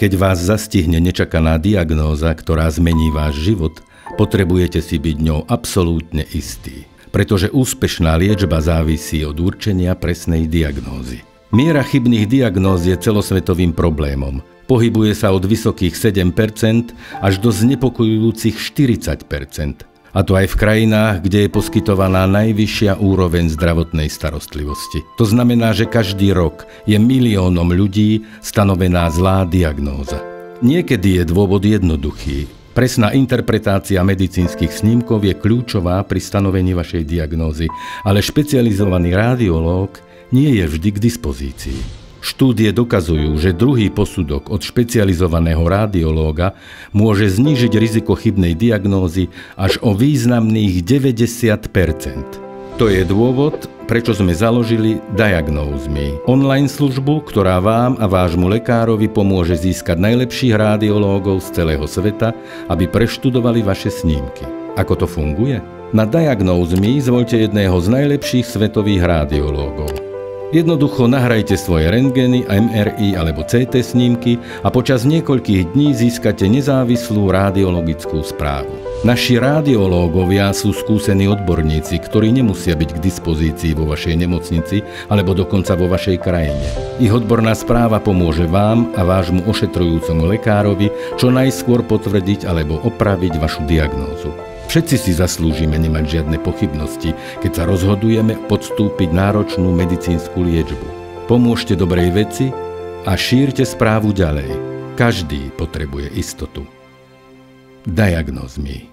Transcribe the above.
Keď vás zastihne nečakaná diagnóza, ktorá zmení váš život, potrebujete si byť ňou absolútne istí, pretože úspešná liečba závisí od určenia presnej diagnózy. Miera chybných diagnóz je celosvetovým problémom. Pohybuje sa od vysokých 7% až do znepokojujúcich 40%. A to aj v krajinách, kde je poskytovaná najvyššia úroveň zdravotnej starostlivosti. To znamená, že každý rok je miliónom ľudí stanovená zlá diagnóza. Niekedy je dôvod jednoduchý. Presná interpretácia medicínskych snímkov je kľúčová pri stanovení vašej diagnózy, ale špecializovaný radiológ nie je vždy k dispozícii. Štúdie dokazujú, že druhý posudok od špecializovaného radiológa môže znížiť riziko chybnej diagnózy až o významných 90%. To je dôvod, prečo sme založili Diagnose.me, online službu, ktorá vám a vášmu lekárovi pomôže získať najlepších radiológov z celého sveta, aby preštudovali vaše snímky. Ako to funguje? Na Diagnose.me zvoľte jedného z najlepších svetových radiológov. Jednoducho nahrajte svoje rentgeny, MRI alebo CT snímky a počas niekoľkých dní získate nezávislú radiologickú správu. Naši radiológovia sú skúsení odborníci, ktorí nemusia byť k dispozícii vo vašej nemocnici alebo dokonca vo vašej krajine. Ich odborná správa pomôže vám a vášmu ošetrujúcemu lekárovi čo najskôr potvrdiť alebo opraviť vašu diagnózu. Všetci si zaslúžime nemať žiadne pochybnosti, keď sa rozhodujeme podstúpiť náročnú medicínsku liečbu. Pomôžte dobrej veci a šírte správu ďalej. Každý potrebuje istotu. Diagnose.me